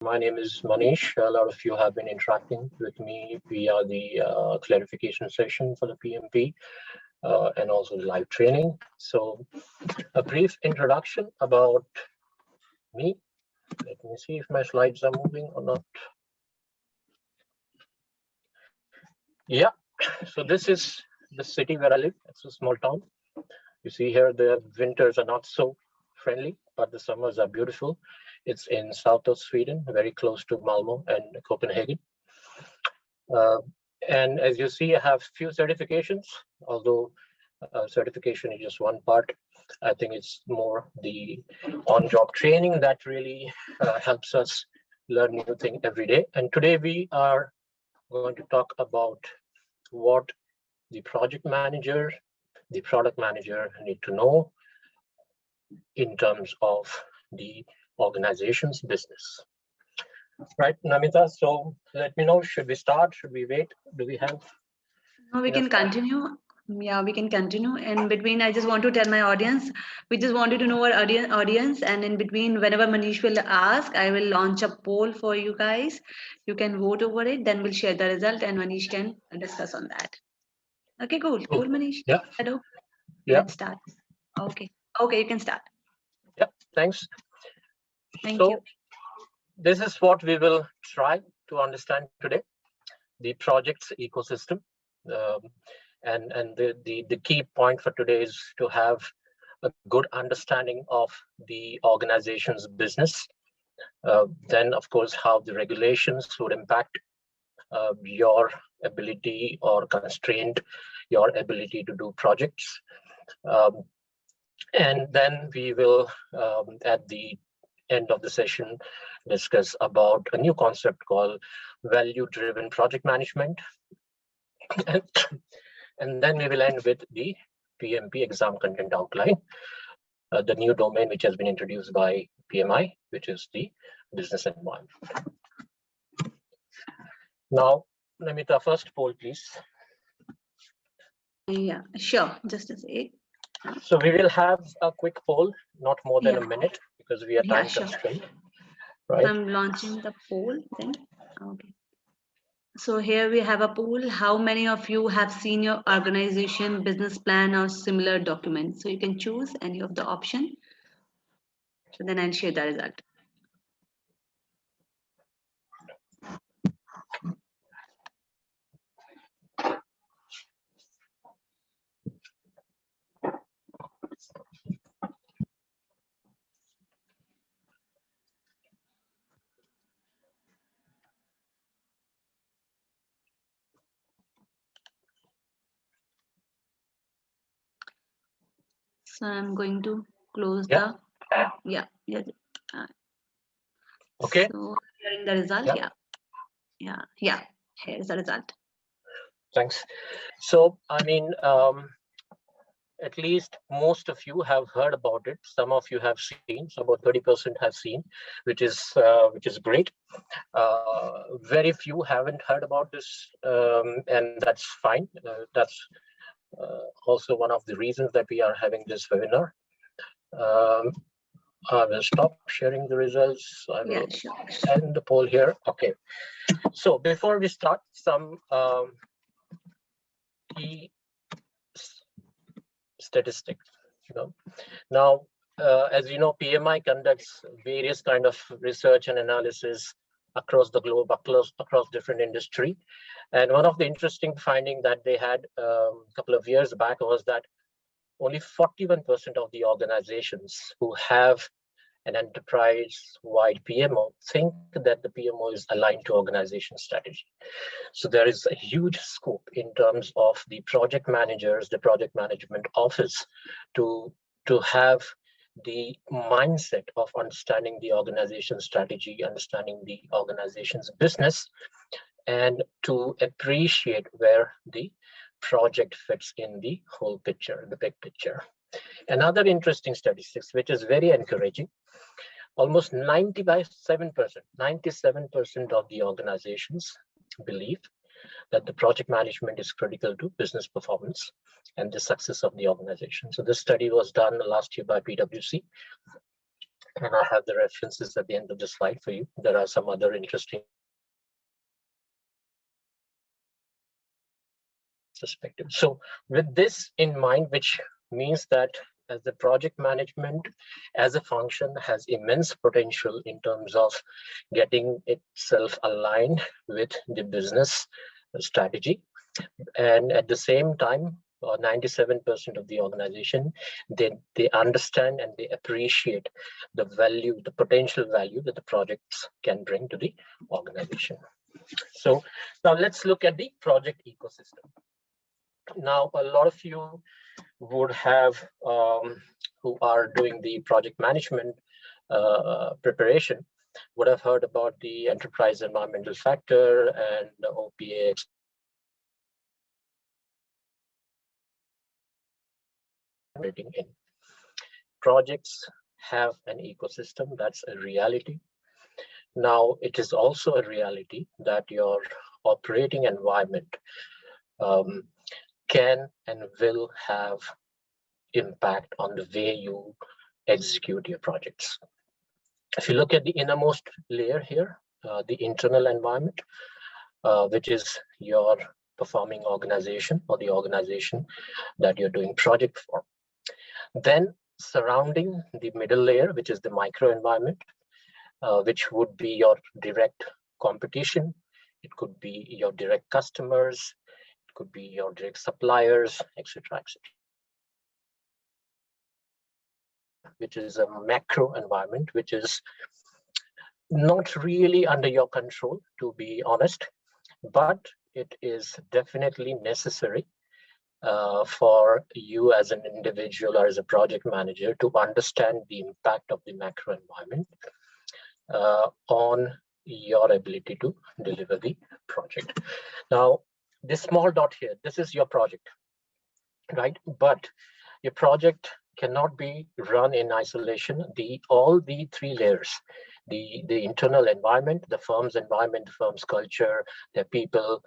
My name is Manish. A lot of you have been interacting with me via the clarification session for the PMP and also the live training. So a brief introduction about me. Let me see if my slides are moving or not. Yeah, so this is the city where I live. It's a small town. You see here, the winters are not so friendly, but the summers are beautiful. It's in south of Sweden, very close to Malmo and Copenhagen. And as you see, I have few certifications, although certification is just one part. I think it's more the on-job training that really helps us learn new things every day. And today we are going to talk about what the project manager, the product manager need to know in terms of the organization's business. Right, Namita, so let me know, should we start? Should we wait? Do we have? No, we can continue. Yeah, we can continue. In between, I just want to tell my audience, we just wanted to know our audience. And in between, whenever Manish will ask, I will launch a poll for you guys. You can vote over it. Then we'll share the result and Manish can discuss on that. Okay, cool. Cool, Manish. Yeah. Hello. Yeah. Let's start. Okay. Okay, you can start. Yeah, thanks. Thank you. This is what we will try to understand today, the project's ecosystem. And the key point for today is to have a good understanding of the organization's business. Then, of course, how the regulations would impact your ability or constrain your ability to do projects. And then we will, at the end of the session, discuss about a new concept called value-driven project management. And then we will end with the PMP exam content outline, the new domain which has been introduced by PMI, which is the business environment. Now, Namita, first poll, please. Yeah, sure. Just a sec. So we will have a quick poll, not more than a minute, because we are time constrained. Right. I'm launching the poll then. Okay. So here we have a poll. How many of you have seen your organization business plan or similar document? So you can choose any of the option. So then I'll share the result. So I'm going to close the, Okay. So hearing the result, yeah, here's the result. Thanks. So, I mean, at least most of you have heard about it. Some of you have seen, so about 30% have seen, which is great. Very few haven't heard about this, and that's fine. That's also one of the reasons that we are having this webinar. I will stop sharing the results. I will end the poll here. Okay. So before we start, some key statistics. Now, as you know, PMI conducts various kind of research and analysis across the globe, across different industry. And one of the interesting findings that they had a couple of years back was that only 41% of the organizations who have an enterprise-wide PMO think that the PMO is aligned to organization strategy. So there is a huge scope in terms of the project managers, the project management office to have the mindset of understanding the organization strategy, understanding the organization's business, and to appreciate where the project fits in the whole picture, the big picture. Another interesting statistics, which is very encouraging, almost 97% of the organizations believe that the project management is critical to business performance and the success of the organization. So this study was done last year by PwC. And I have the references at the end of the slide for you. There are some other interesting perspectives. So with this in mind, which means that as the project management as a function has immense potential in terms of getting itself aligned with the business strategy. And at the same time, 97% of the organization, they understand and they appreciate the value, the potential value that the projects can bring to the organization. So now let's look at the project ecosystem. Now, a lot of you would have, who are doing the project management preparation, would have heard about the enterprise environmental factor and the OPA. In projects have an ecosystem, that's a reality. Now, it is also a reality that your operating environment can and will have impact on the way you execute your projects. If you look at the innermost layer here, the internal environment, which is your performing organization or the organization that you're doing project for. Then surrounding the middle layer, which is the micro environment, which would be your direct competition. It could be your direct customers, it could be your direct suppliers, etc., etc. Which is a macro environment, which is not really under your control, to be honest, but it is definitely necessary for you as an individual or as a project manager to understand the impact of the macro environment on your ability to deliver the project. Now, this small dot here, this is your project, right? But your project cannot be run in isolation. All the three layers, the internal environment, the firm's environment, the firm's culture, their people,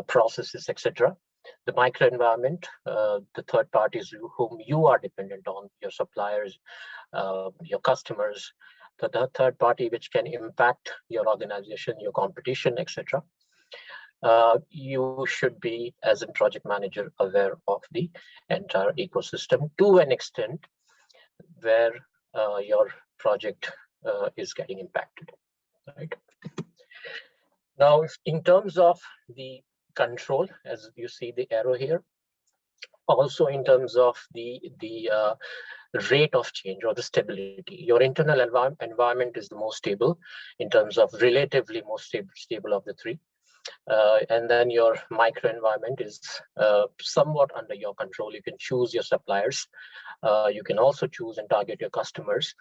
processes, etc. The micro environment, the third parties whom you are dependent on, your suppliers, your customers, the third party which can impact your organization, your competition, etc. You should be, as a project manager, aware of the entire ecosystem to an extent where your project is getting impacted, right? Now, in terms of the control, as you see the arrow here, also in terms of the rate of change or the stability, your internal environment is the most stable in terms of relatively most stable of the three. And then your microenvironment is somewhat under your control. You can choose your suppliers. You can also choose and target your customers.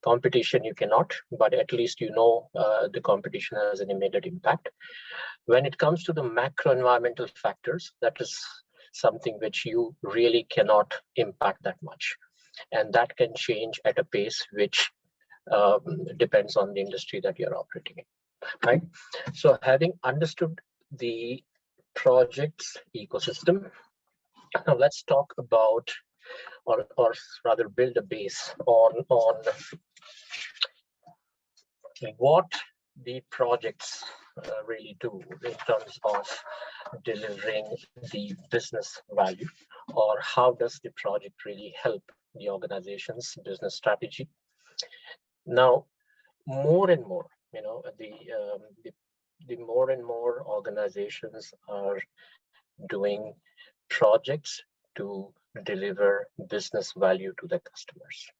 Competition you cannot, but at least you know the competition has an immediate impact. When it comes to the macro environmental factors, that is something which you really cannot impact that much. And that can change at a pace which depends on the industry that you're operating in. Right. So having understood the project's ecosystem, now let's talk about, or rather build a base on what the projects really do in terms of delivering the business value, or how does the project really help the organization's business strategy. Now, more and more, you know, the more and more organizations are doing projects to deliver business value to their customers.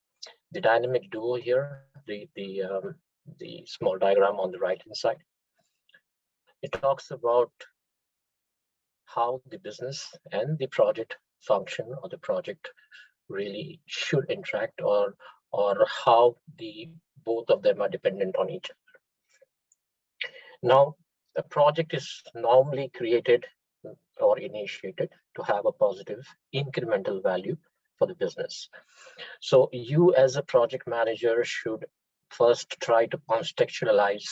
The dynamic duo here, the small diagram on the right-hand side, it talks about how the business and the project function or the project really should interact, or how both of them are dependent on each other. Now, a project is normally created or initiated to have a positive incremental value for the business. So you as a project manager should first try to contextualize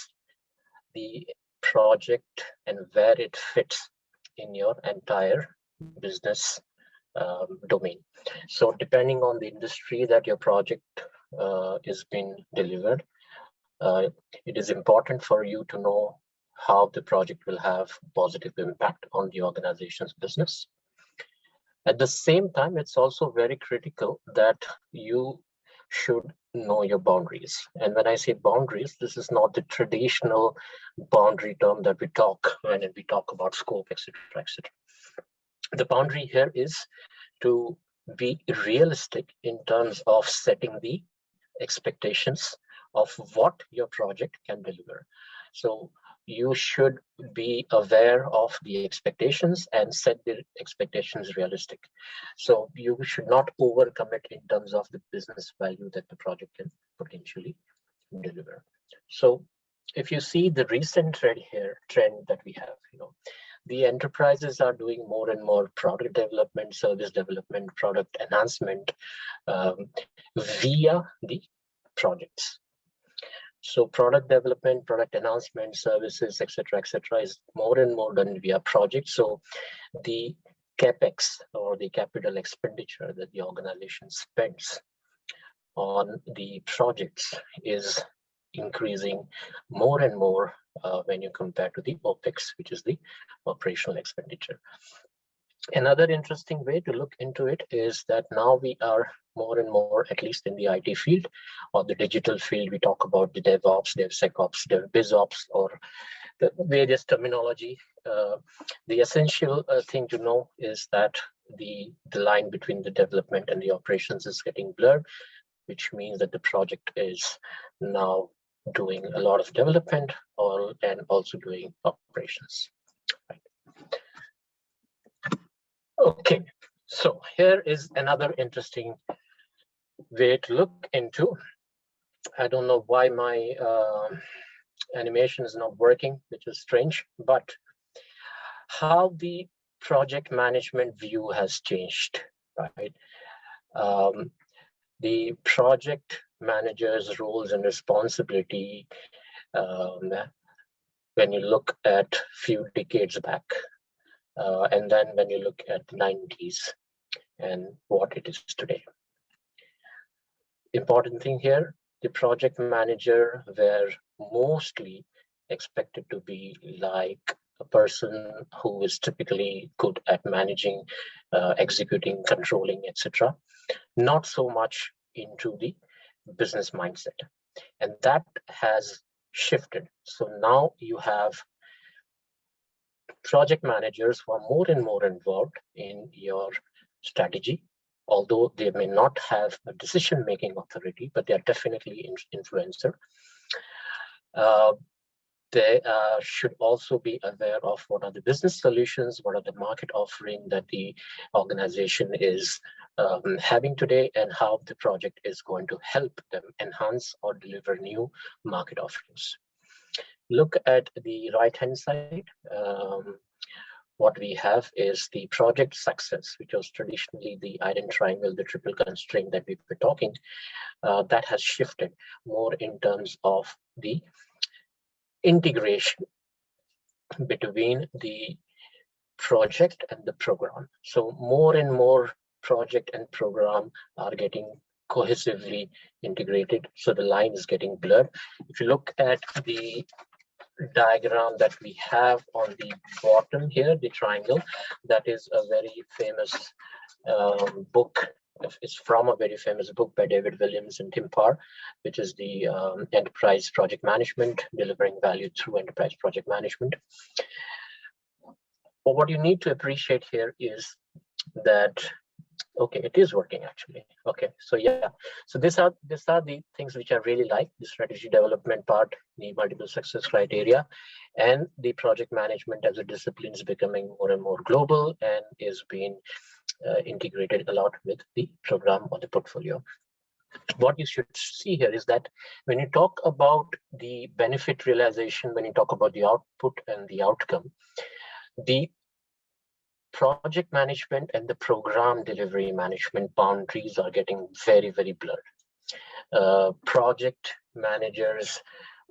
the project and where it fits in your entire business domain. So depending on the industry that your project is being delivered, it is important for you to know how the project will have positive impact on the organization's business. At the same time, it's also very critical that you should know your boundaries. And when I say boundaries, this is not the traditional boundary term that we talk when we talk about scope, etc., etc. The boundary here is to be realistic in terms of setting the expectations of what your project can deliver. So you should be aware of the expectations and set the expectations realistic. So you should not overcommit in terms of the business value that the project can potentially deliver. So if you see the recent trend that we have, the enterprises are doing more and more product development, service development, product enhancement via the projects. So product development, product enhancement, services, etc., is more and more done via projects. So the capex, or the capital expenditure that the organization spends on the projects, is increasing more and more when you compare to the OPEX, which is the operational expenditure. Another interesting way to look into it is that now we are more and more, at least in the IT field or the digital field, we talk about the DevOps, DevSecOps, DevBizOps, or the various terminology. The essential thing to know is that the line between the development and the operations is getting blurred, which means that the project is now doing a lot of development and also doing operations. Right. Okay, so here is another interesting way to look into. I don't know why my animation is not working, which is strange, but how the project management view has changed, right? The project manager's roles and responsibility, when you look at few decades back, and then when you look at the 90s and what it is today. Important thing here, the project manager were mostly expected to be like a person who is typically good at managing, executing, controlling, etc. Not so much into the business mindset. And that has shifted. So now you have project managers who are more and more involved in your strategy, although they may not have a decision-making authority, but they are definitely influencer. They should also be aware of what are the business solutions, what are the market offering that the organization is having today, and how the project is going to help them enhance or deliver new market offerings. Look at the right-hand side. What we have is the project success, which was traditionally the iron triangle, the triple constraint that we were talking. That has shifted more in terms of the integration between the project and the program. So more and more project and program are getting cohesively integrated. So the line is getting blurred. If you look at the diagram that we have on the bottom here, the triangle, that is a very famous book. It's from a very famous book by David Williams and Tim Parr, which is the Enterprise Project Management, Delivering Value Through Enterprise Project Management. But what you need to appreciate here is that, okay, it is working actually. Okay, so yeah, so these are the things which I really like: the strategy development part, the multiple success criteria, and the project management as a discipline is becoming more and more global and is being integrated a lot with the program or the portfolio. What you should see here is that when you talk about the benefit realization, when you talk about the output and the outcome, the project management and the program delivery management boundaries are getting very, very blurred. Project managers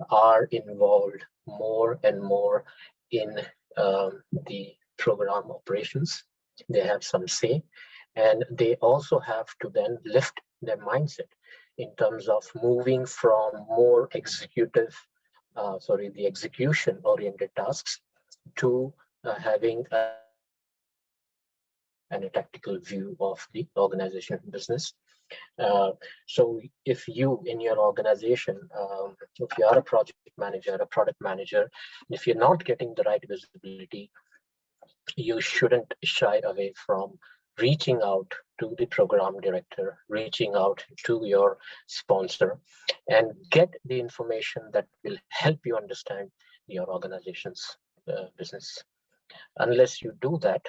are involved more and more in the program operations. They have some say, and they also have to then lift their mindset in terms of moving from more the execution-oriented tasks to having and a tactical view of the organization business. So if you in your organization, if you are a project manager, a product manager, if you're not getting the right visibility, you shouldn't shy away from reaching out to the program director, reaching out to your sponsor, and get the information that will help you understand your organization's business. Unless you do that,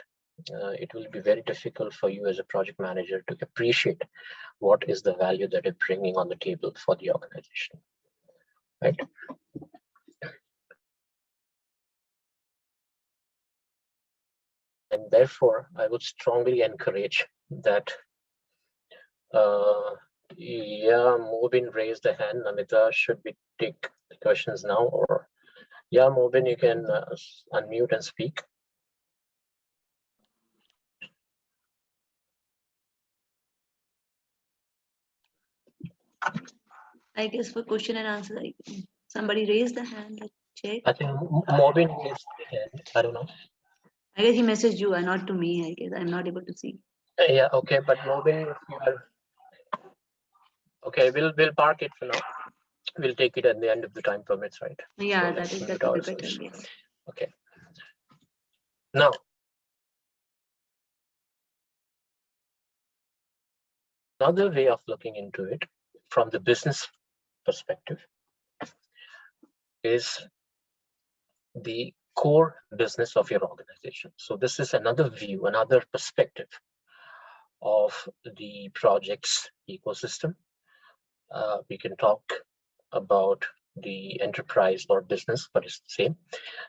it will be very difficult for you as a project manager to appreciate what is the value that you're bringing on the table for the organization, right? And therefore, I would strongly encourage that. Yeah, Mobin raised the hand. Namita, should we take the questions now? Or yeah, Mobin, you can unmute and speak. I guess for question and answer, somebody raised the hand. Let's check. I think Mobin raised the hand. I don't know. I guess he messaged you and not to me. I guess I'm not able to see. Yeah, okay, but Mobin, okay, we'll park it for now. We'll take it at the end of the time permits, right? Yeah, So that would be better. Yes. Okay. Now, another way of looking into it from the business perspective is the core business of your organization. So this is another view, another perspective of the project's ecosystem. We can talk about the enterprise or business, but it's the same.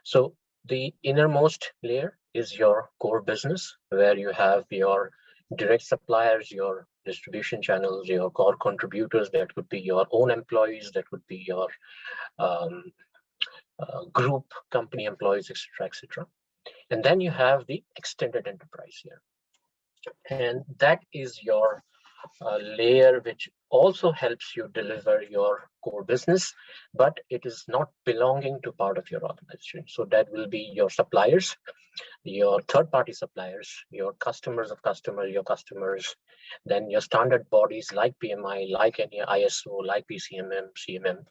So the innermost layer is your core business, where you have your direct suppliers, your distribution channels, your core contributors. That could be your own employees, that could be your group company employees, etc., etc. And then you have the extended enterprise here, and that is your layer which also helps you deliver your core business, but it is not belonging to part of your organization. So that will be your suppliers, your third-party suppliers, your customers of customers, your customers, then your standard bodies like PMI, like any ISO, like PCMM, CMM,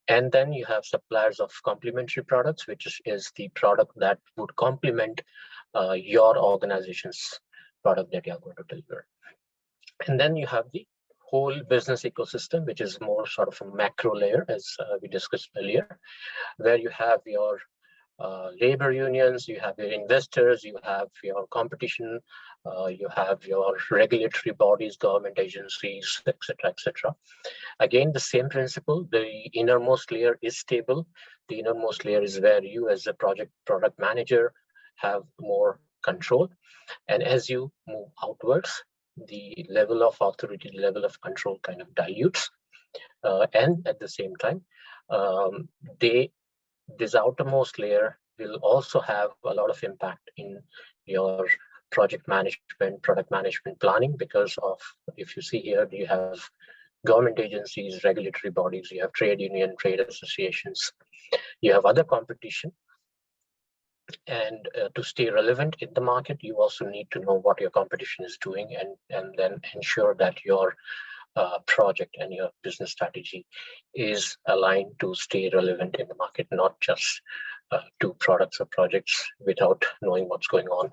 and then you have suppliers of complementary products, which is the product that would complement your organization's product that you are going to deliver. And then you have the whole business ecosystem, which is more sort of a macro layer, as we discussed earlier, where you have your labor unions, you have your investors, you have your competition, you have your regulatory bodies, government agencies, etc., etc. Again, the same principle. The innermost layer is stable. The innermost layer is where you, as a product manager, have more control. And as you move outwards, the level of authority, the level of control kind of dilutes. And at the same time, this outermost layer will also have a lot of impact in your project management, product management planning, because of, if you see here, you have government agencies, regulatory bodies, you have trade union, trade associations, you have other competition. And to stay relevant in the market, you also need to know what your competition is doing, and then ensure that your project and your business strategy is aligned to stay relevant in the market, not just do products or projects without knowing what's going on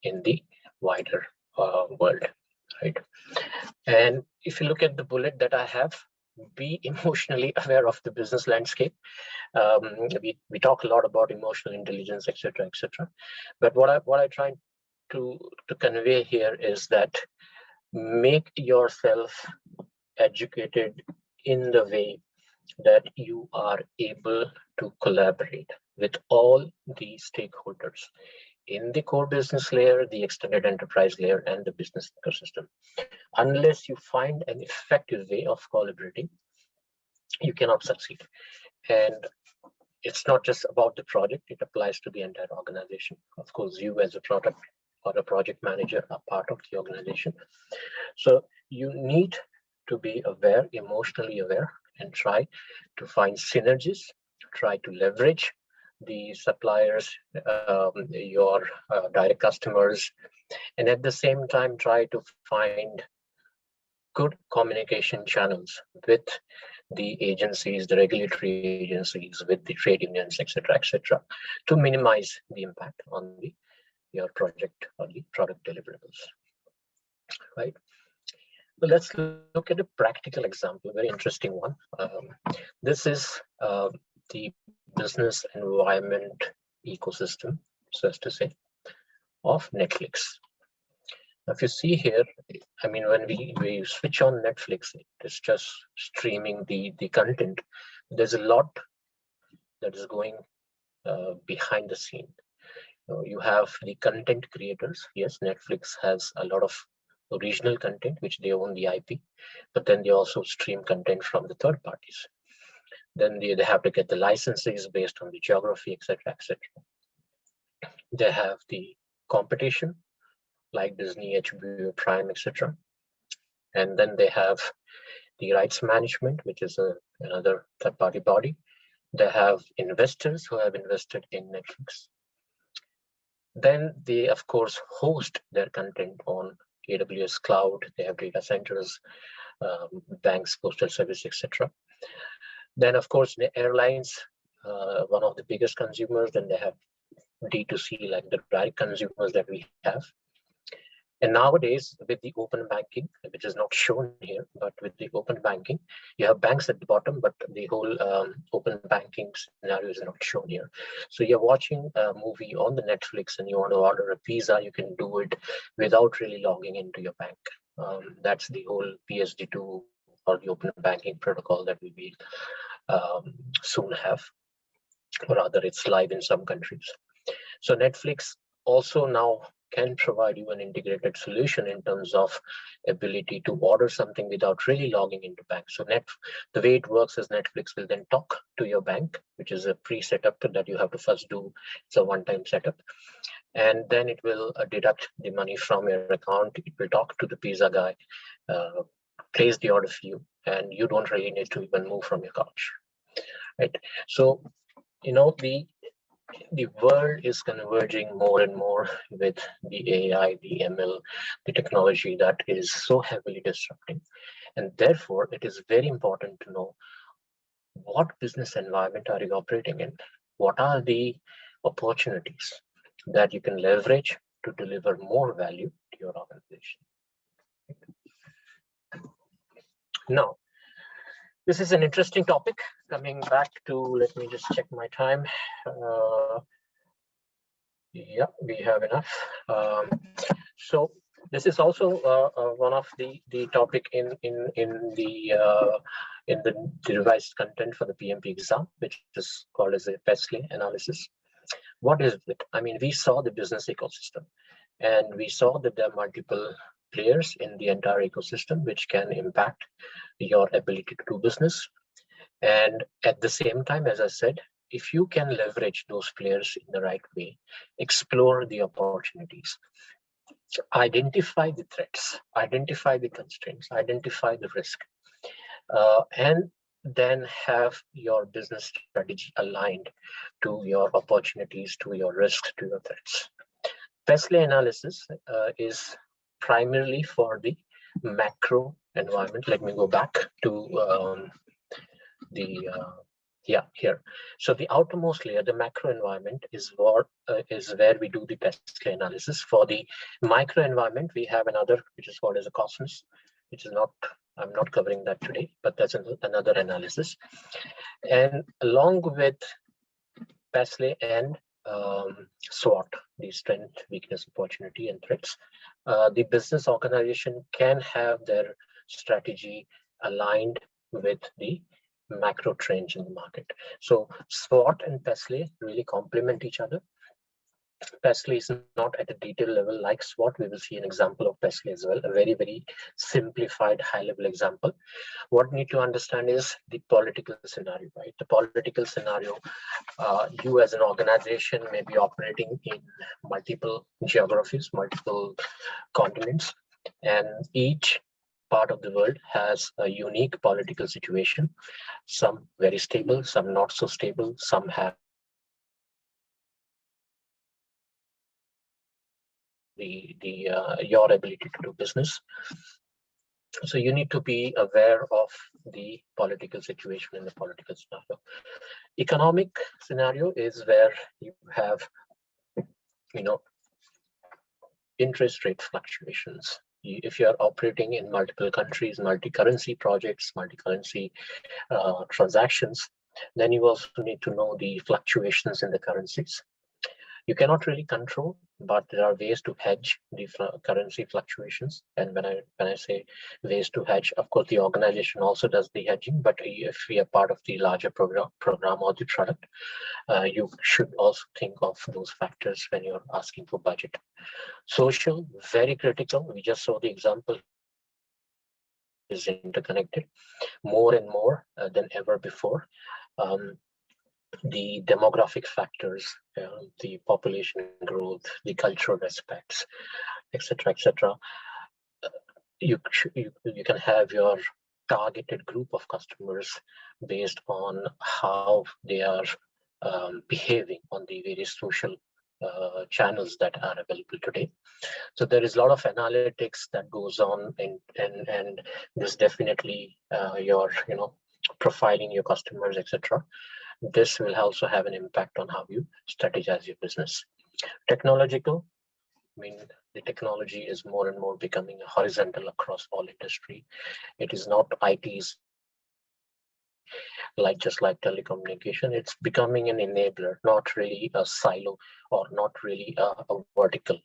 in the wider world, right? And if you look at the bullet that I have, be emotionally aware of the business landscape. We talk a lot about emotional intelligence, etc., etc. But what I try to convey here is that make yourself educated in the way that you are able to collaborate with all the stakeholders in the core business layer, the extended enterprise layer, and the business ecosystem. Unless you find an effective way of collaborating, you cannot succeed. And it's not just about the project, it applies to the entire organization. Of course, you as a product or a project manager are part of the organization. So you need to be aware, emotionally aware, and try to find synergies, try to leverage the suppliers, your direct customers, and at the same time try to find good communication channels with the agencies, the regulatory agencies, with the trade unions, etc., to minimize the impact on your project or the product deliverables. Right. So let's look at a practical example, a very interesting one. This is the business environment ecosystem, so as to say, of Netflix. If you see here, I mean, when we switch on Netflix, it's just streaming the content. There's a lot that is going behind the scene. You have the content creators. Yes, Netflix has a lot of original content, which they own the IP, but then they also stream content from the third parties. Then they have to get the licenses based on the geography, etc., etc. They have the competition, like Disney, HBO, Prime, etc. And then they have the rights management, which is another third-party body. They have investors who have invested in Netflix. Then they, of course, host their content on AWS cloud. They have data centers, banks, postal service, etc. Then, of course, the airlines, one of the biggest consumers. Then they have D2C, like the direct consumers that we have. And nowadays, with the open banking, which is not shown here, but with the open banking, you have banks at the bottom, but the whole open banking scenario is not shown here. So you're watching a movie on the Netflix and you want to order a pizza, you can do it without really logging into your bank. That's the whole PSD2 or the open banking protocol that we will soon have, or rather it's live in some countries. So Netflix also now can provide you an integrated solution in terms of ability to order something without really logging into bank. So the way it works is Netflix will then talk to your bank, which is a pre-setup that you have to first do. It's a one-time setup. And then it will deduct the money from your account. It will talk to the pizza guy, place the order for you, and you don't really need to even move from your couch. Right. So, the world is converging more and more with the AI, the ML, the technology that is so heavily disrupting. And therefore, it is very important to know what business environment are you operating in? What are the opportunities that you can leverage to deliver more value to your organization? Now, this is an interesting topic. Coming back to, let me just check my time. Yeah, we have enough. So this is also one of the topic in the revised content for the PMP exam, which is called as a PESLE analysis. What is it? I mean, we saw the business ecosystem, and we saw that there are multiple players in the entire ecosystem which can impact your ability to do business. And at the same time, as I said, if you can leverage those players in the right way, explore the opportunities, identify the threats, identify the constraints, identify the risk, and then have your business strategy aligned to your opportunities, to your risks, to your threats. PESLE analysis is primarily for the macro environment. Let me go back to here. So the outermost layer, the macro environment, is where we do the PESLE analysis. For the micro environment, we have another, which is called as a cosmos, which is not, I'm not covering that today, but that's another analysis. And along with PESLE and SWOT, the strength, weakness, opportunity, and threats, the business organization can have their strategy aligned with the macro trends in the market. So SWOT and PESLE really complement each other. PESLE is not at a detailed level like SWOT. We will see an example of PESLE as well, a very, very simplified high-level example. What we need to understand is the political scenario, right? The political scenario, you as an organization may be operating in multiple geographies, multiple continents, and each part of the world has a unique political situation, some very stable, some not so stable, some have your ability to do business. So you need to be aware of the political situation in the political scenario. Economic scenario is where you have, interest rate fluctuations. If you're operating in multiple countries, multi-currency projects, multi-currency transactions, then you also need to know the fluctuations in the currencies. You cannot really control, but there are ways to hedge the currency fluctuations. And when I say ways to hedge, of course, the organization also does the hedging, but if we are part of the larger program or the product, you should also think of those factors when you're asking for budget. Social, very critical. We just saw the example is interconnected more and more than ever before. The demographic factors, the population growth, the cultural aspects, etc., etc. You can have your targeted group of customers based on how they are behaving on the various social channels that are available today. So there is a lot of analytics that goes on, and this definitely your profiling your customers, etc. This will also have an impact on how you strategize your business. Technological, the technology is more and more becoming horizontal across all industry. It is not ITs just like telecommunication. It's becoming an enabler, not really a silo or not really a vertical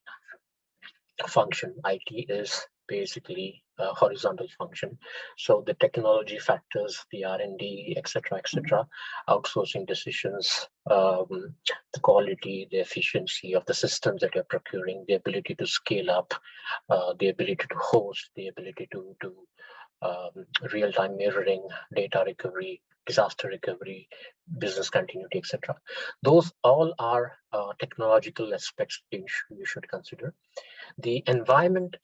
function. IT is basically a horizontal function. So the technology factors, the R&D, etc., outsourcing decisions, the quality, the efficiency of the systems that you're procuring, the ability to scale up, the ability to host, the ability to do real-time mirroring, data recovery, disaster recovery, business continuity, etc. Those all are technological aspects you should consider. The environment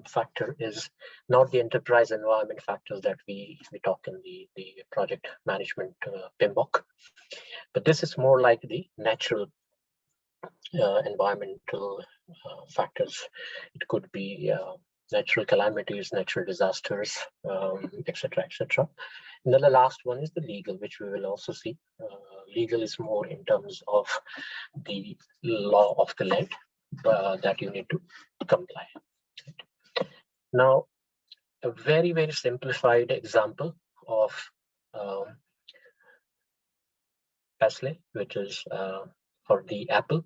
factor is not the enterprise environment factors that we talk in the project management PMBOK, but this is more like the natural environmental factors. It could be natural calamities, natural disasters, etc., etc. And then the last one is the legal, which we will also see. Legal is more in terms of the law of the land that you need to comply. Now, a very, very simplified example of PESLE, which is for the Apple.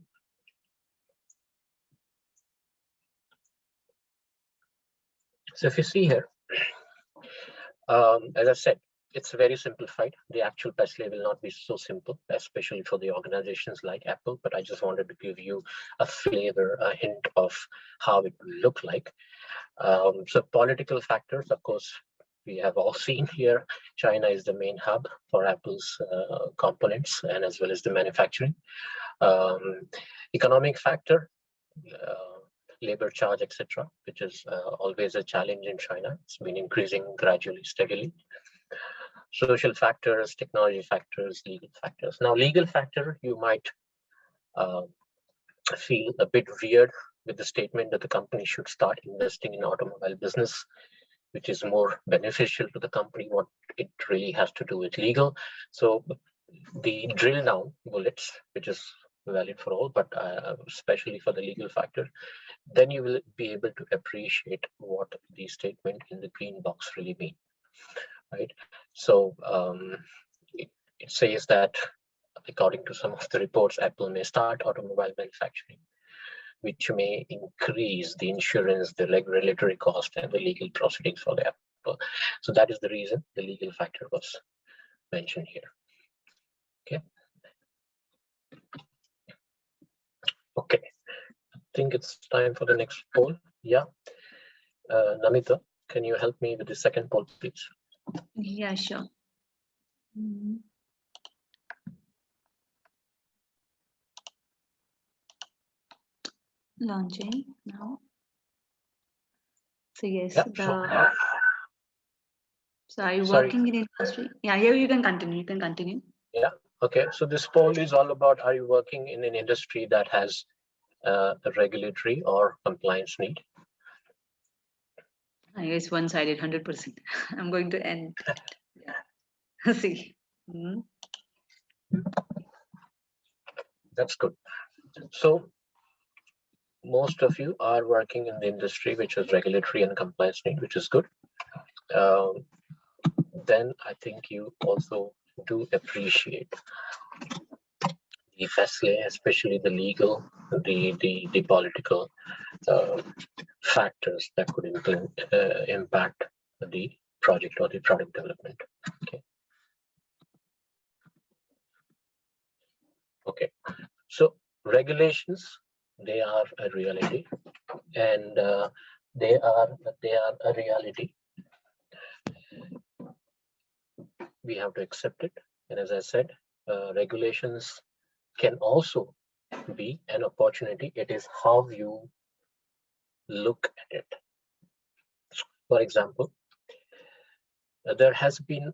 So if you see here, as I said, it's very simplified. The actual PESLE will not be so simple, especially for the organizations like Apple, but I just wanted to give you a flavor, a hint of how it will look like. So political factors, of course, we have all seen here. China is the main hub for Apple's components and as well as the manufacturing. Economic factor, labor charge, etc., which is always a challenge in China. It's been increasing gradually, steadily. Social factors, technology factors, legal factors. Now, legal factor, you might feel a bit weird with the statement that the company should start investing in automobile business, which is more beneficial to the company. What it really has to do with legal. So the drill down bullets, which is valid for all, but especially for the legal factor, then you will be able to appreciate what the statement in the green box really mean, right? So it says that according to some of the reports, Apple may start automobile manufacturing, which may increase the insurance, the regulatory cost, and the legal proceedings for the Apple. So that is the reason the legal factor was mentioned here. Okay. Okay. I think it's time for the next poll. Yeah. Namita, can you help me with the second poll, please? Yeah, sure. Launching now. So yes, Yeah, sure. so are you Sorry. working in industry? Yeah, here you can continue. You can continue. Yeah. Okay. So this poll is all about, are you working in an industry that has a regulatory or compliance need? It's one-sided, 100%. I'm going to end. See. Hmm. That's good. So most of you are working in the industry which is regulatory and compliance need, which is good. Then I think you also do appreciate the FSLA, especially the legal, the political factors that could impact the project or the product development. Okay. Okay. So regulations, they are a reality, and they are a reality. We have to accept it. And as I said, regulations can also be an opportunity. It is how you look at it. For example, there has been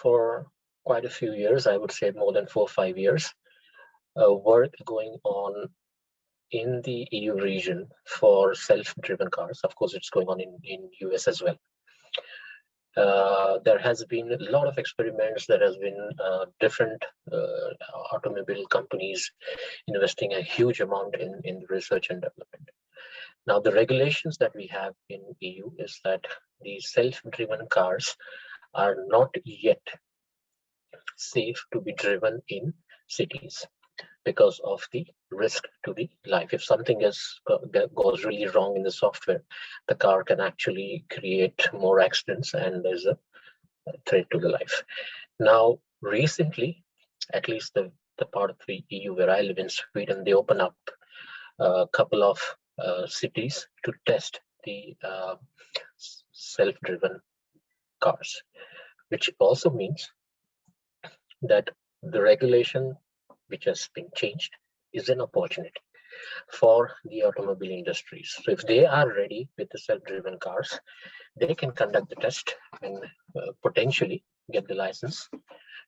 for quite a few years, I would say more than 4 or 5 years, work going on in the EU region for self-driven cars. Of course, it's going on in US as well. There has been a lot of experiments. There has been different automobile companies investing a huge amount in research and development. Now, the regulations that we have in EU is that the self-driven cars are not yet safe to be driven in cities because of the risk to the life. If something goes really wrong in the software, the car can actually create more accidents and there's a threat to the life. Now, recently, at least the part of the EU where I live in Sweden, they open up a couple of cities to test the self-driven cars, which also means that the regulation which has been changed is an opportunity for the automobile industries. So if they are ready with the self-driven cars, they can conduct the test and potentially get the license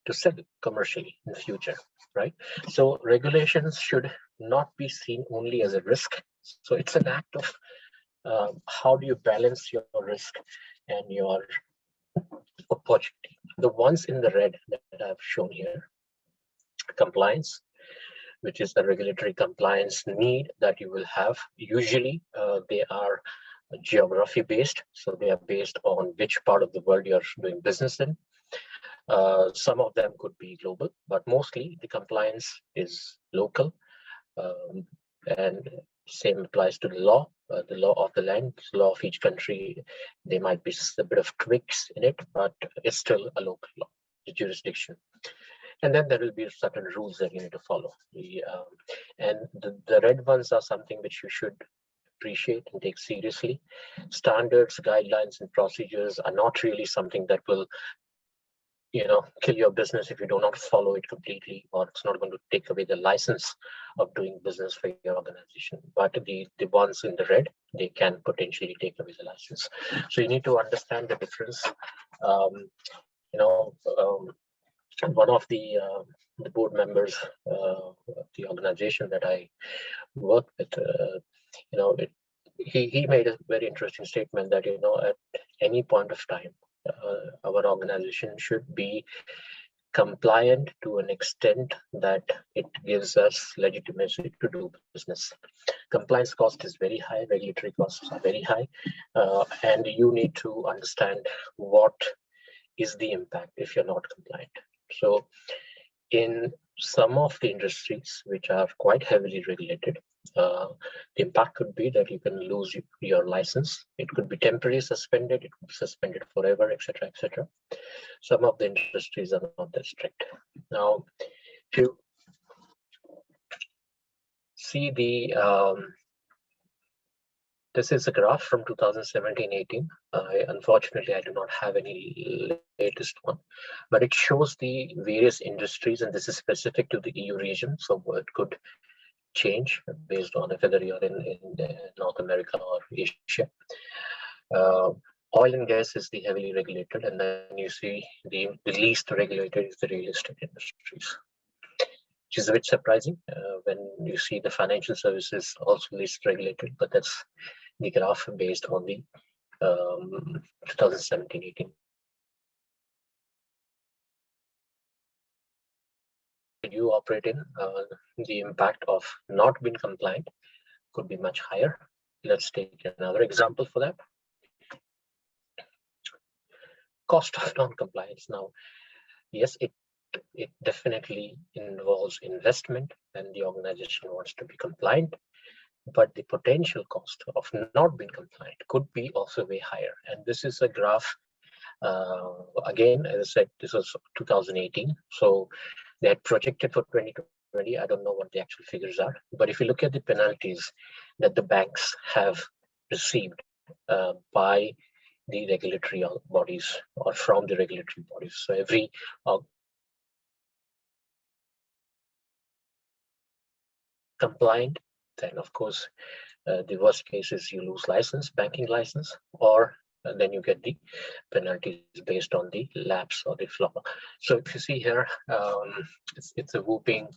to sell commercially in the future, right? So regulations should not be seen only as a risk. So it's an act of how do you balance your risk and your opportunity. The ones in the red that I've shown here, compliance, which is the regulatory compliance need that you will have. Usually they are geography based, so they are based on which part of the world you're doing business in. Some of them could be global, but mostly the compliance is local, and same applies to the law of the land, law of each country. There might be a bit of tweaks in it, but it's still a local law, the jurisdiction. And then there will be certain rules that you need to follow. And the red ones are something which you should appreciate and take seriously. Standards, guidelines, and procedures are not really something that will, kill your business if you do not follow it completely, or it's not going to take away the license of doing business for your organization. But the ones in the red, they can potentially take away the license. So you need to understand the difference. One of the board members of the organization that I work with, he made a very interesting statement that, at any point of time, our organization should be compliant to an extent that it gives us legitimacy to do business. Compliance cost is very high, regulatory costs are very high, and you need to understand what is the impact if you're not compliant. So in some of the industries which are quite heavily regulated, the impact could be that you can lose your license. It could be temporarily suspended, it could be suspended forever, etc., etc. Some of the industries are not that strict. Now, if you see this is a graph from 2017-18. Unfortunately, I do not have any latest one, but it shows the various industries, and this is specific to the EU region, so it could change based on whether you're in North America or Asia. Oil and gas is the heavily regulated, and then you see the least regulated is the real estate industries, which is a bit surprising when you see the financial services also least regulated, but that's the graph based on the 2017-18. You operate in, the impact of not being compliant could be much higher. Let's take another example for that. Cost of non-compliance. Now, yes, it definitely involves investment and the organization wants to be compliant, but the potential cost of not being compliant could be also way higher. And this is a graph, again, as I said, this was 2018. So they had projected for 2020. I don't know what the actual figures are, but if you look at the penalties that the banks have received by the regulatory bodies or from the regulatory bodies. So every compliant, then of course, the worst case is you lose license, banking license, or then you get the penalties based on the lapse or the flaw. So if you see here, it's a whooping,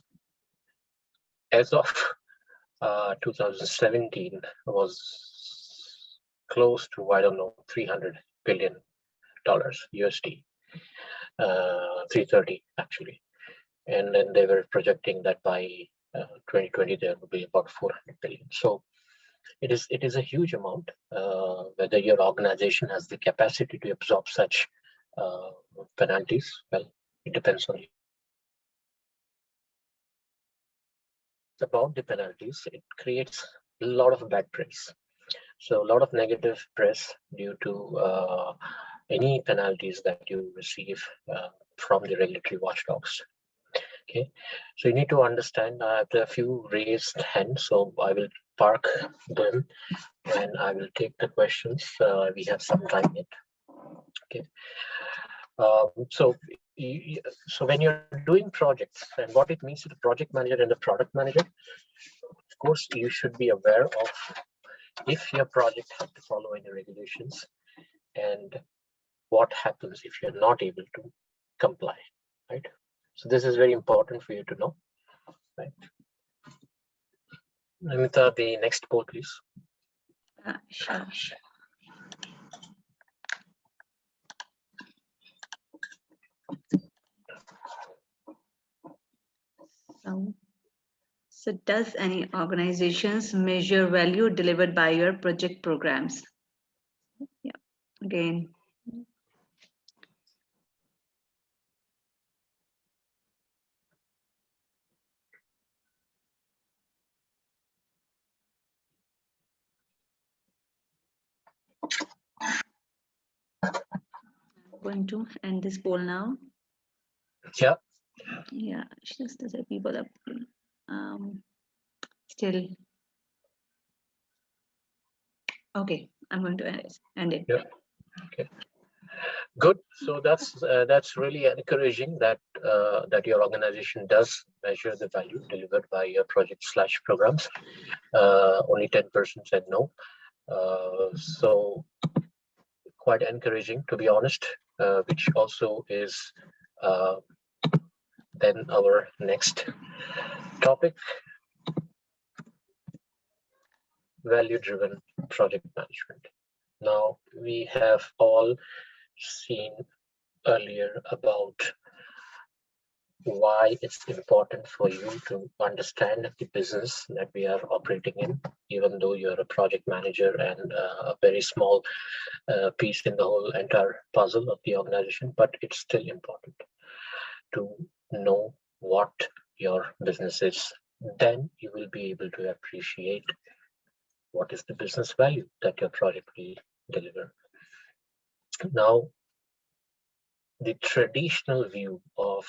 as of 2017 was close to, I don't know, $300 billion USD, 330 actually. And then they were projecting that by 2020 there will be about 400 billion. So it is a huge amount. Whether your organization has the capacity to absorb such penalties, well, it depends on you. About the penalties, it creates a lot of bad press. So a lot of negative press due to any penalties that you receive from the regulatory watchdogs. Okay, so you need to understand, I have a few raised hands, so I will park them and I will take the questions. We have some time yet. Okay, so when you're doing projects, and what it means to the project manager and the product manager, of course, you should be aware of if your project has to follow any regulations and what happens if you're not able to comply, right? So this is very important for you to know, right? Namita, the next poll, please. Sure. So does any organizations measure value delivered by your project programs? Yeah, again. I'm going to end this poll now. Yeah. Yeah, just as people up. Still. Okay, I'm going to end it. Yeah. Okay. Good. So that's really encouraging that that your organization does measure the value delivered by your project/programs. Only 10% said no. So quite encouraging, to be honest, which also is then our next topic, value-driven project management. Now, we have all seen earlier about why it's important for you to understand the business that we are operating in, even though you're a project manager and a very small piece in the whole entire puzzle of the organization, but it's still important to know what your business is. Then you will be able to appreciate what is the business value that your project will deliver. Now, the traditional view of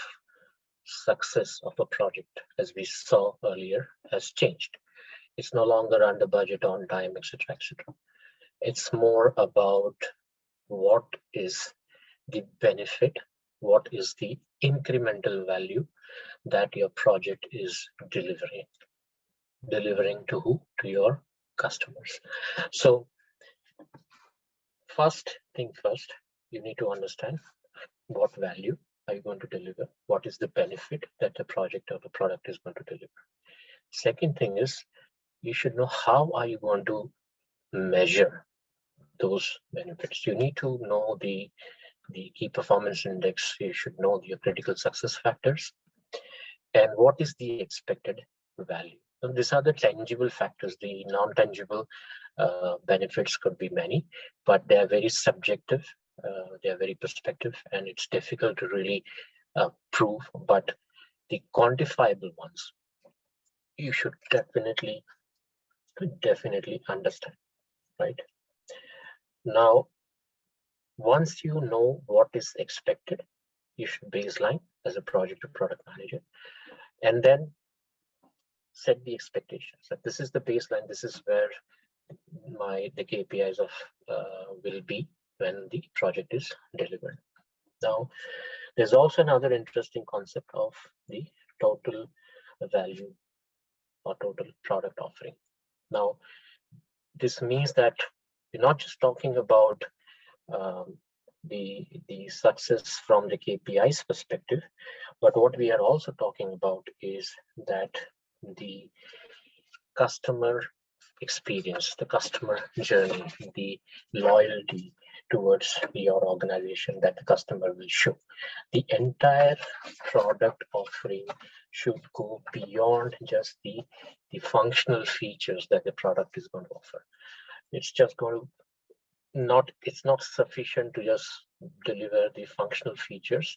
success of a project, as we saw earlier, has changed. It's no longer under budget, on time, etc., etc. It's more about what is the benefit, what is the incremental value that your project is delivering. Delivering to who? To your customers. So first thing first, you need to understand what value are you going to deliver, what is the benefit that the project or the product is going to deliver. Second thing is, you should know how are you going to measure those benefits. You need to know the key performance index. You should know your critical success factors and what is the expected value. And these are the tangible factors. The non-tangible benefits could be many, but they are very subjective. They are very perspective, and it's difficult to really prove. But the quantifiable ones, you should definitely understand, right? Now, once you know what is expected, you should baseline as a project or product manager, and then set the expectations that this is the baseline. This is where the KPIs of will be when the project is delivered. Now, there's also another interesting concept of the total value or total product offering. Now, this means that we're not just talking about the success from the KPIs perspective, but what we are also talking about is that the customer experience, the customer journey, the loyalty towards your organization that the customer will show. The entire product offering should go beyond just the functional features that the product is going to offer. It's just going to it's not sufficient to just deliver the functional features.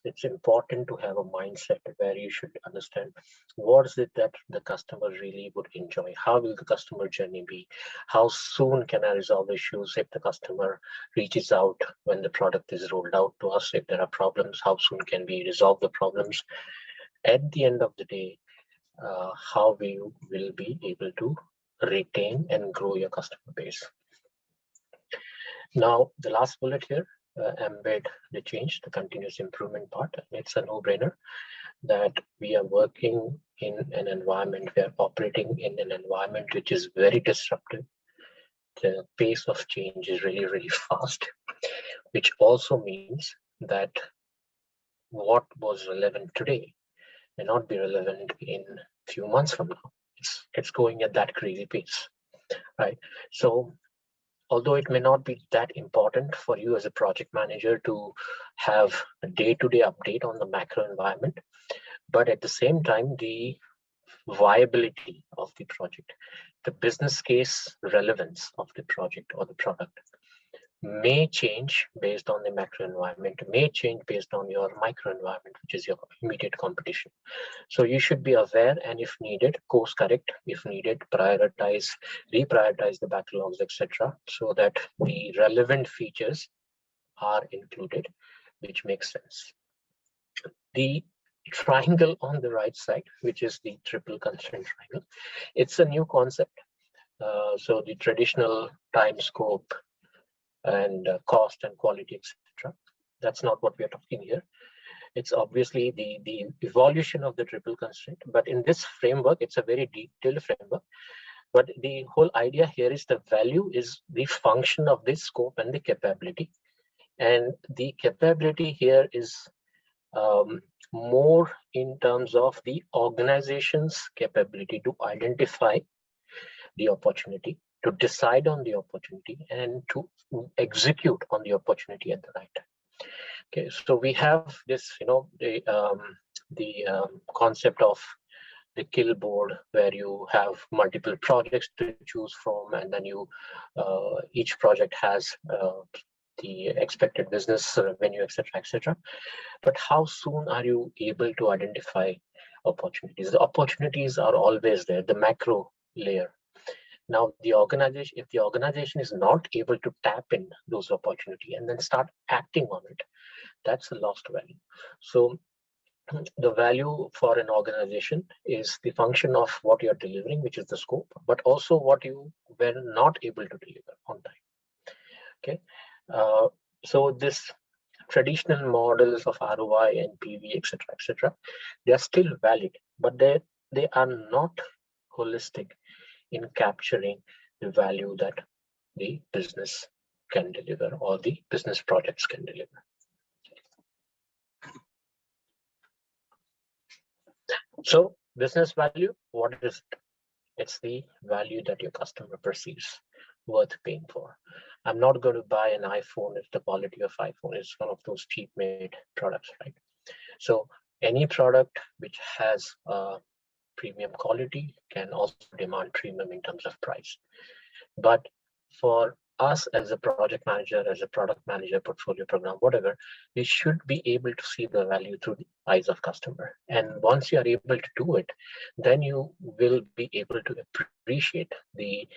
It's important to have a mindset where you should understand what is it that the customer really would enjoy. How will the customer journey be? How soon can I resolve issues if the customer reaches out when the product is rolled out to us? If there are problems, how soon can we resolve the problems? At the end of the day, how we will be able to retain and grow your customer base. Now, the last bullet here, embed the change, the continuous improvement part. It's a no-brainer that we are working in an environment, we are operating in an environment which is very disruptive. The pace of change is really, really fast, which also means that what was relevant today may not be relevant in a few months from now. It's going at that crazy pace, right? So, although it may not be that important for you as a project manager to have a day-to-day update on the macro environment, but at the same time, the viability of the project, the business case relevance of the project or the product may change based on the macro environment, may change based on your micro environment, which is your immediate competition. So you should be aware, and if needed, course correct, if needed, prioritize, reprioritize the backlogs, etc., so that the relevant features are included, which makes sense. The triangle on the right side, which is the triple constraint triangle, it's a new concept. So the traditional time, scope, and cost and quality, etc. That's not what we are talking here. It's obviously the evolution of the triple constraint, but in this framework, it's a very detailed framework. But the whole idea here is the value is the function of the scope and the capability. And the capability here is more in terms of the organization's capability to identify the opportunity, to decide on the opportunity, and to execute on the opportunity at the right time. Okay, so we have this, the concept of the kill board, where you have multiple projects to choose from, and then you each project has the expected business revenue, etc. But how soon are you able to identify opportunities? The opportunities are always there, the macro layer. Now, the organization, if the organization is not able to tap in those opportunities and then start acting on it, that's a lost value. So the value for an organization is the function of what you're delivering, which is the scope, but also what you were not able to deliver on time. Okay, so this traditional models of ROI and PV, etc., they are still valid, but they are not holistic in capturing the value that the business can deliver or the business projects can deliver. So business value, what is it? It's the value that your customer perceives worth paying for. I'm not going to buy an iPhone if the quality of iPhone is one of those cheap made products, right? So any product which has premium quality can also demand premium in terms of price. But for us as a project manager, as a product manager, portfolio program, whatever, we should be able to see the value through the eyes of customer. And once you are able to do it, then you will be able to appreciate the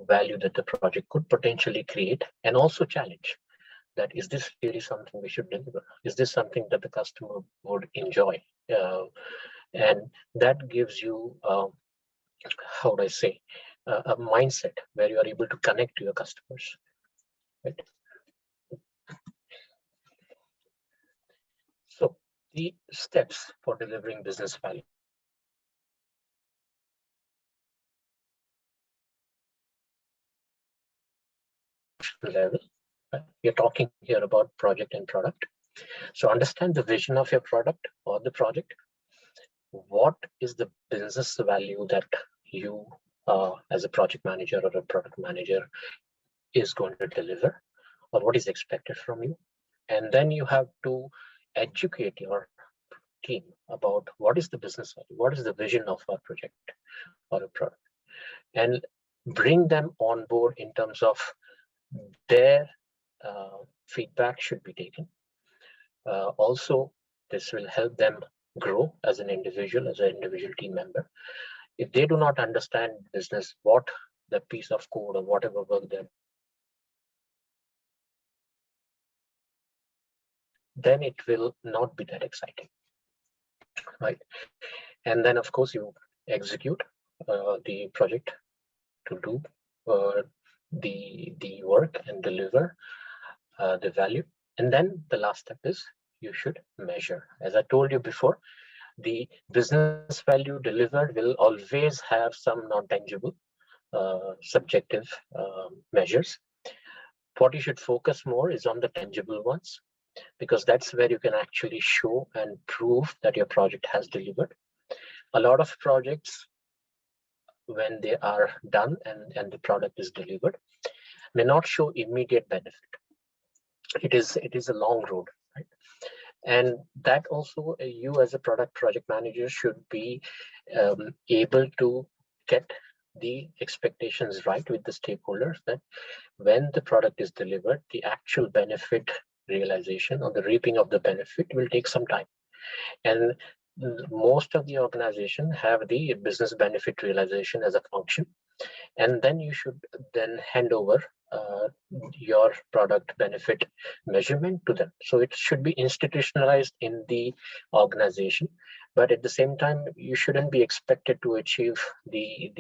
value that the project could potentially create, and also challenge that, is this really something we should deliver? Is this something that the customer would enjoy? And that gives you, how would I say, a mindset where you are able to connect to your customers. Right? So the steps for delivering business value. Level. We're talking here about project and product. So understand the vision of your product or the project. What is the business value that you, as a project manager or a product manager, is going to deliver, or what is expected from you? And then you have to educate your team about what is the business value, what is the vision of our project or a product, and bring them on board in terms of their feedback should be taken. Also, this will help them grow as an individual team member. If they do not understand business, what the piece of code or whatever work they're, then it will not be that exciting, right? And then of course you execute the project to do the work and deliver the value. And then the last step is you should measure. As I told you before, the business value delivered will always have some non-tangible subjective measures. What you should focus more is on the tangible ones, because that's where you can actually show and prove that your project has delivered. A lot of projects, when they are done and the product is delivered, may not show immediate benefit. It is a long road, right? And that also you as a project manager should be able to get the expectations right with the stakeholders, that when the product is delivered, the actual benefit realization or the reaping of the benefit will take some time. And most of the organization have the business benefit realization as a function. And then you should then hand over your product benefit measurement to them. So it should be institutionalized in the organization, but at the same time, you shouldn't be expected to achieve the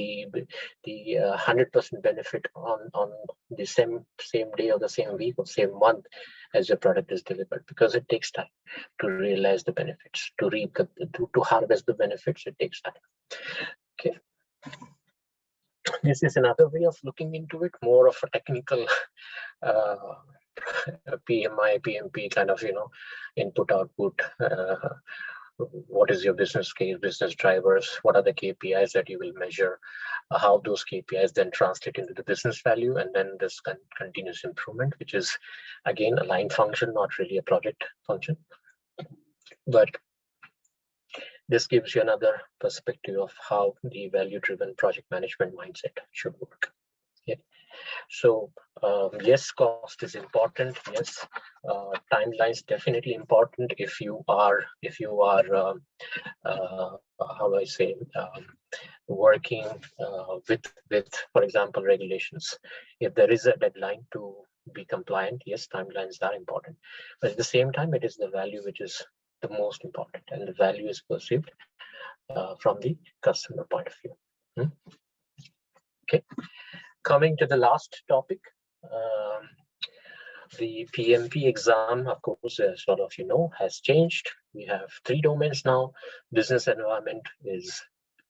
100% benefit on the same day or the same week or same month as your product is delivered, because it takes time to realize the benefits, to reap to harvest the benefits. It takes time. Okay. This is another way of looking into it, more of a technical PMI, PMP kind of, input, output. What is your business case, business drivers? What are the KPIs that you will measure? How those KPIs then translate into the business value, and then this continuous improvement, which is again a line function, not really a project function. But this gives you another perspective of how the value-driven project management mindset should work. Okay. So yes, cost is important. Yes, timelines definitely important if you are how do I say, working with, for example, regulations. If there is a deadline to be compliant, yes, timelines are important. But at the same time, it is the value which is the most important, and the value is perceived from the customer point of view. Okay, coming to the last topic, the PMP exam, of course, sort of, has changed. We have 3 domains now. Business environment is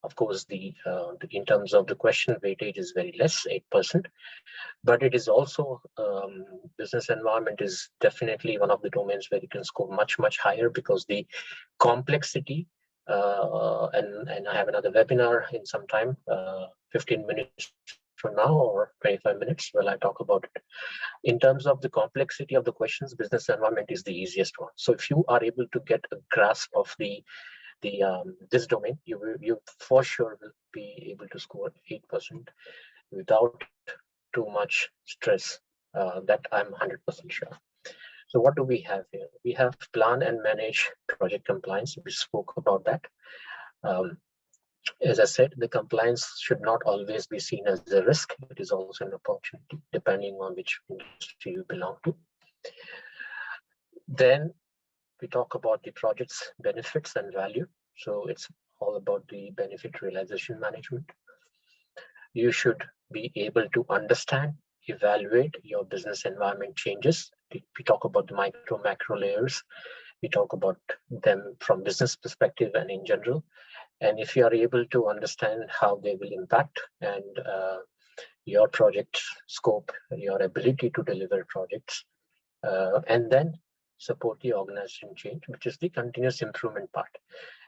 Of course, in terms of the question, weightage is very less, 8%, but it is also business environment is definitely one of the domains where you can score much, much higher, because the complexity, and I have another webinar in some time, 15 minutes from now or 25 minutes, where I talk about it. In terms of the complexity of the questions, business environment is the easiest one. So if you are able to get a grasp of this domain, you for sure will be able to score 8% without too much stress. That I'm 100% sure. So what do we have here? We have plan and manage project compliance. We spoke about that. As I said, the compliance should not always be seen as a risk. It is also an opportunity, depending on which industry you belong to. Then we talk about the project's benefits and value. So it's all about the benefit realization management. You should be able to understand, evaluate your business environment changes. We talk about the micro, macro layers. We talk about them from business perspective and in general. And if you are able to understand how they will impact and your project scope, your ability to deliver projects, and then support the organization change, which is the continuous improvement part.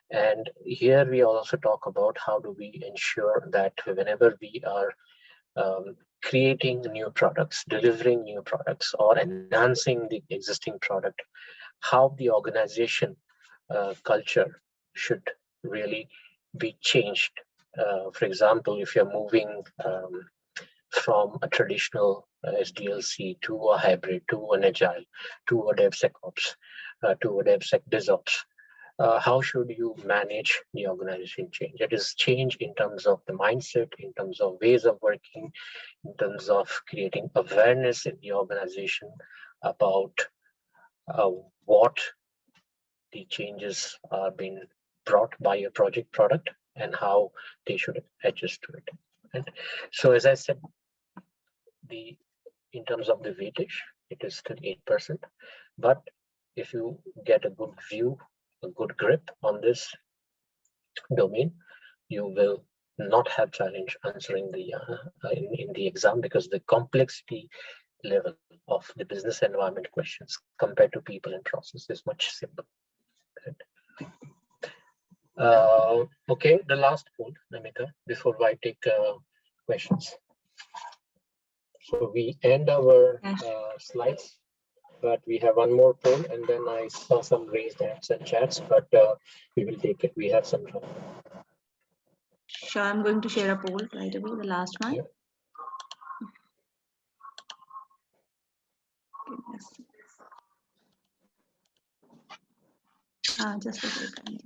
And here we also talk about how do we ensure that whenever we are creating new products, delivering new products, or enhancing the existing product, how the organization culture should really be changed. For example, if you're moving from a traditional SDLC to a hybrid, to an agile, to a DevSecOps, to a DevSecDizOps, how should you manage the organization change? It is change in terms of the mindset, in terms of ways of working, in terms of creating awareness in the organization about what the changes are being brought by your project product and how they should adjust to it. And so, as I said, in terms of the weightage, it is still 8%. But if you get a good view, a good grip on this domain, you will not have challenge answering in the exam, because the complexity level of the business environment questions compared to people and process is much simpler. Okay, the last poll, Namita, before I take questions. So we end our slides, but we have one more poll, and then I saw some raised hands and chats, but we will take it. We have some time. Sure, I'm going to share a poll right away, the last one. Yeah. Just a second.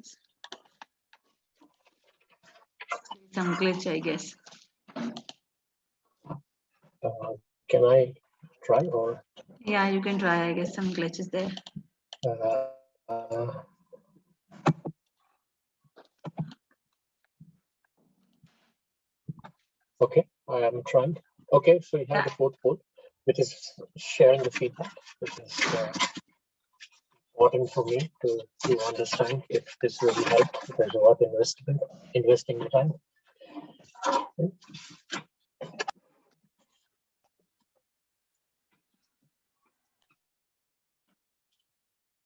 Some glitch, I guess. Can I try, or? Yeah, you can try. I guess some glitches there. Okay, I am trying. Okay, so we have the fourth poll, which is sharing the feedback, which is important for me to understand if this really helped, if there's worth investing the time.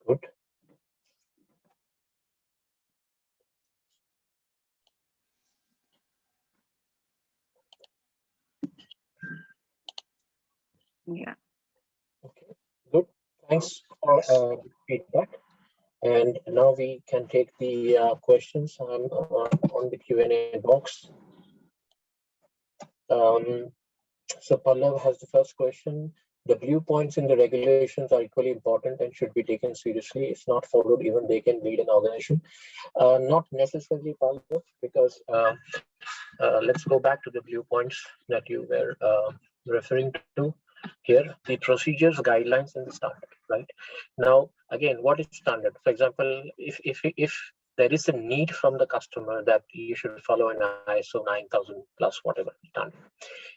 Good. Yeah. Okay, good. Thanks for feedback. And now we can take the questions on the Q&A box. So Pallav has the first question. The blue points in the regulations are equally important and should be taken seriously. If not followed, even they can lead an organization. Not necessarily, Pallav, because let's go back to the blue points that you were referring to here. The procedures, guidelines, and the standard, right? Now, again, what is standard? For example, if there is a need from the customer that you should follow an ISO 9000 plus whatever standard.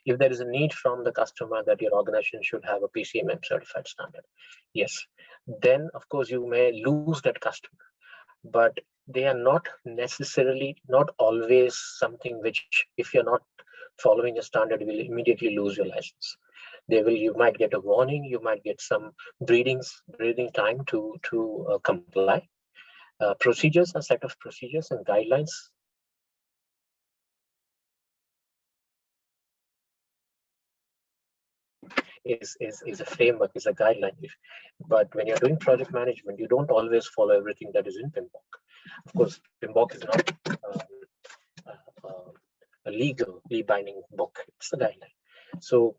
If there is a need from the customer that your organization should have a PCMM certified standard, yes, then of course you may lose that customer. But they are not necessarily, not always something which, if you're not following a standard, you will immediately lose your license. You might get a warning, you might get some breathing time to comply. Procedures, a set of procedures and guidelines is a framework, is a guideline. But when you're doing project management, you don't always follow everything that is in PMBOK. Of course, PMBOK is not a legally binding book, it's a guideline. So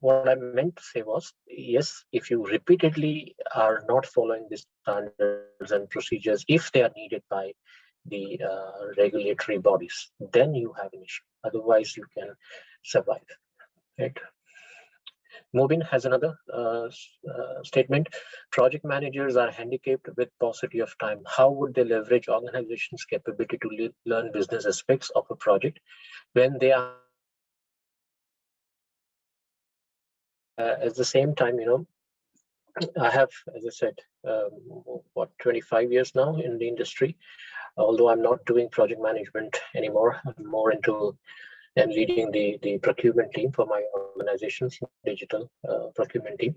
what I meant to say was, yes, if you repeatedly are not following the standards and procedures, if they are needed by the regulatory bodies, then you have an issue. Otherwise, you can survive. Right? Mobin has another statement. Project managers are handicapped with paucity of time. How would they leverage organizations' capability to learn business aspects of a project when they are at the same time, I have, as I said, 25 years now in the industry, although I'm not doing project management anymore. I'm more into and leading the procurement team for my organization's digital procurement team.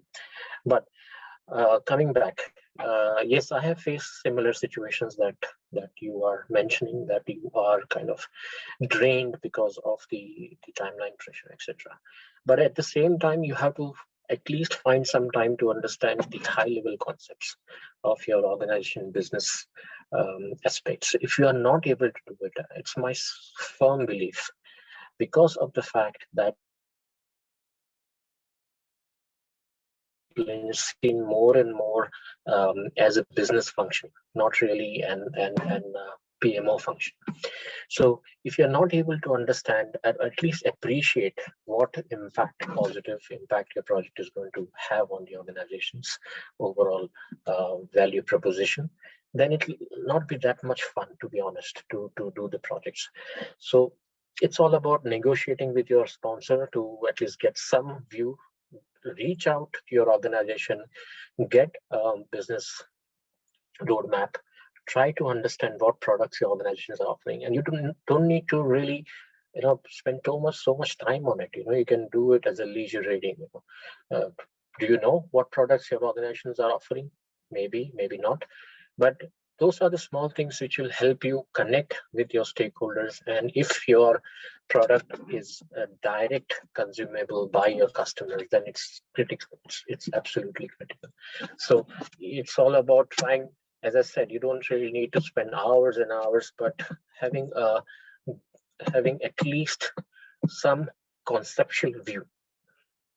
But coming back, yes, I have faced similar situations that you are mentioning, that you are kind of drained because of the timeline pressure, etc. But at the same time, you have to at least find some time to understand the high-level concepts of your organization business aspects. If you are not able to do it, it's my firm belief, because of the fact that is seen more and more as a business function, not really an PMO function. So if you're not able to understand and at least appreciate what positive impact your project is going to have on the organization's overall value proposition, then it will not be that much fun, to be honest, to do the projects. So it's all about negotiating with your sponsor to at least get some view, reach out to your organization, get a business roadmap, try to understand what products your organizations are offering, and you don't need to really spend so much time on it. You can do it as a leisure reading. Do you know what products your organizations are offering? Maybe not, but those are the small things which will help you connect with your stakeholders. And if your product is a direct consumable by your customers, then it's critical. It's absolutely critical. So it's all about trying. As I said, you don't really need to spend hours and hours, but having at least some conceptual view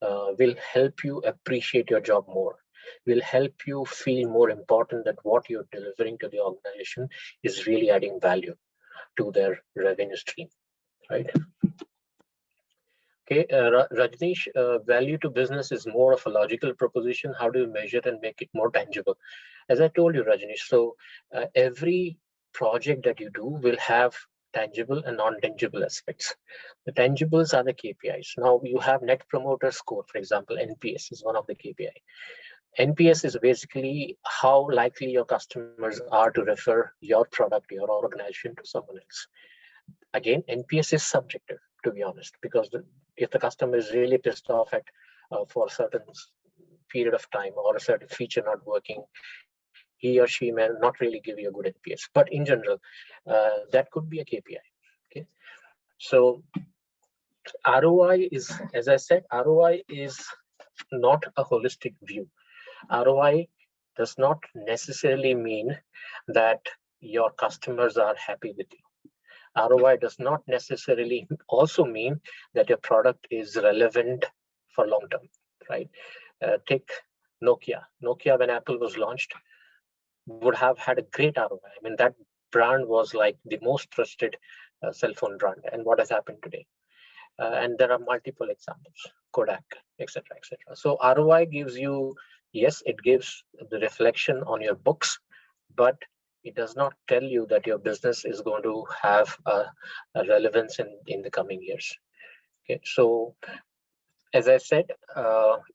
will help you appreciate your job more, will help you feel more important that what you're delivering to the organization is really adding value to their revenue stream, right? Okay, Rajneesh, value to business is more of a logical proposition. How do you measure and make it more tangible? As I told you, Rajneesh, so every project that you do will have tangible and non-tangible aspects. The tangibles are the KPIs. Now you have net promoter score, for example, NPS is one of the KPI. NPS is basically how likely your customers are to refer your product, your organization to someone else. Again, NPS is subjective, to be honest, because if the customer is really pissed off at for a certain period of time or a certain feature not working, he or she may not really give you a good NPS. But in general, that could be a KPI. Okay, so ROI is, as I said, ROI is not a holistic view. ROI does not necessarily mean that your customers are happy with you. ROI does not necessarily also mean that your product is relevant for long term, right? Take Nokia. Nokia, when Apple was launched, would have had a great ROI. I mean, that brand was like the most trusted cell phone brand. And what has happened today? And there are multiple examples, Kodak, etc., etc. So ROI gives you, yes, it gives the reflection on your books, but it does not tell you that your business is going to have a relevance in the coming years. Okay, so as I said,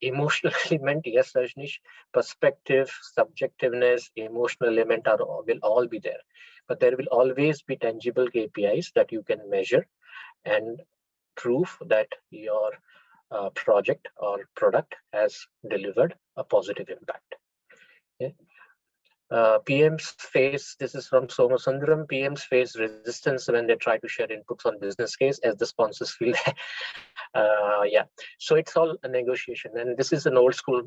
emotional element, yes, Rajnish, perspective, subjectiveness, emotional element will all be there. But there will always be tangible KPIs that you can measure and prove that your project or product has delivered a positive impact. Okay. PMs face, this is from Somasundaram, PMs face resistance when they try to share inputs on business case as the sponsors feel yeah, so it's all a negotiation, and this is an old school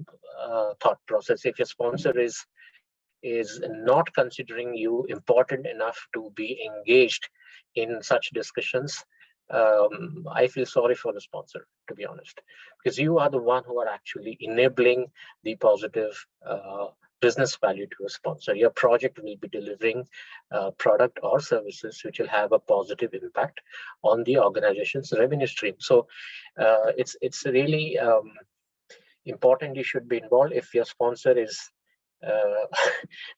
thought process. If your sponsor is not considering you important enough to be engaged in such discussions, I feel sorry for the sponsor, to be honest, because you are the one who are actually enabling the positive business value to a sponsor. Your project will be delivering product or services which will have a positive impact on the organization's revenue stream. So it's really important. You should be involved. If your sponsor is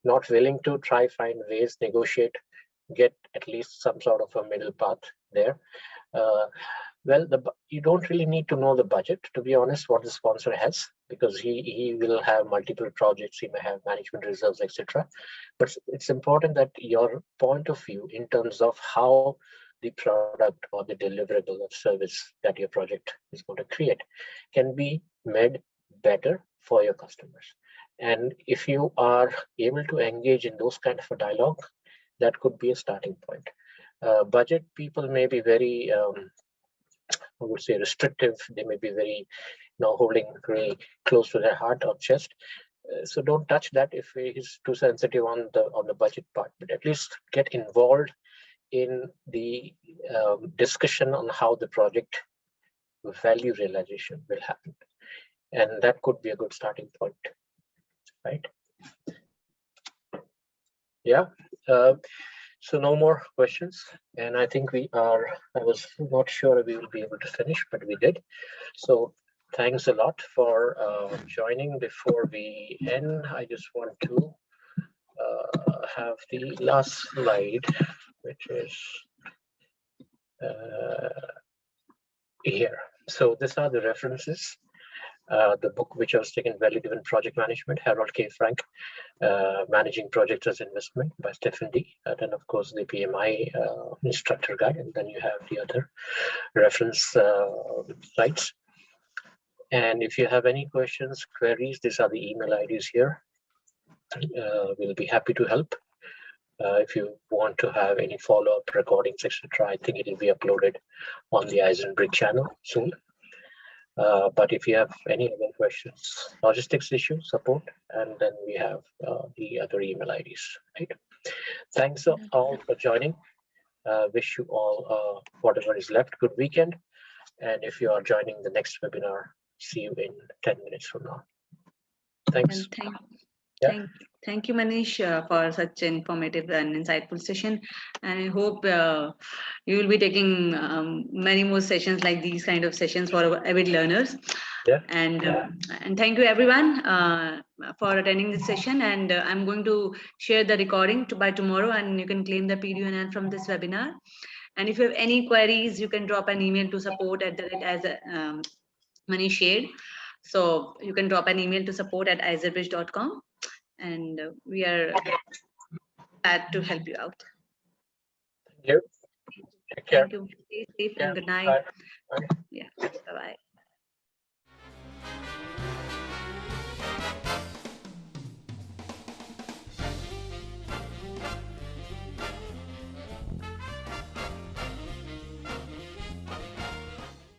not willing to try, find ways, negotiate, get at least some sort of a middle path there. Well, you don't really need to know the budget, to be honest, what the sponsor has, because he will have multiple projects, he may have management reserves, etc. But it's important that your point of view in terms of how the product or the deliverable of service that your project is going to create can be made better for your customers. And if you are able to engage in those kind of a dialogue, that could be a starting point. Budget people may be very, I would say, restrictive. They may be very, holding very close to their heart or chest. So don't touch that if he's too sensitive on the budget part. But at least get involved in the discussion on how the project value realization will happen, and that could be a good starting point, right? Yeah. So no more questions, and I think I was not sure we will be able to finish, but we did. So thanks a lot for joining. Before we end, I just want to have the last slide, which is here. So these are the references. The book which I was taking, Value-Driven Project Management, Harold K. Frank, Managing Projects as Investment by Stephen D. Then, of course, the PMI Instructor Guide, and then you have the other reference sites. And if you have any questions, queries, these are the email IDs here. We'll be happy to help. If you want to have any follow-up recordings, etc., I think it will be uploaded on the Eisenbrick channel soon. But if you have any other questions, logistics issue support, and then we have the other email IDs. Right? Thanks all for joining. Wish you all whatever is left, good weekend. And if you are joining the next webinar, see you in 10 minutes from now. Thanks. Thank you, Manish, for such an informative and insightful session. And I hope you will be taking many more sessions like these kind of sessions for our avid learners. Yeah. And thank you everyone for attending this session. And I'm going to share the recording by tomorrow, and you can claim the PDNL from this webinar. And if you have any queries, you can drop an email to support as Manish shared. So you can drop an email to support@eisenbridge.com. And we are glad to help you out. Thank you. Take care. Thank you. Stay safe and good night. Bye. Yeah. Bye-bye.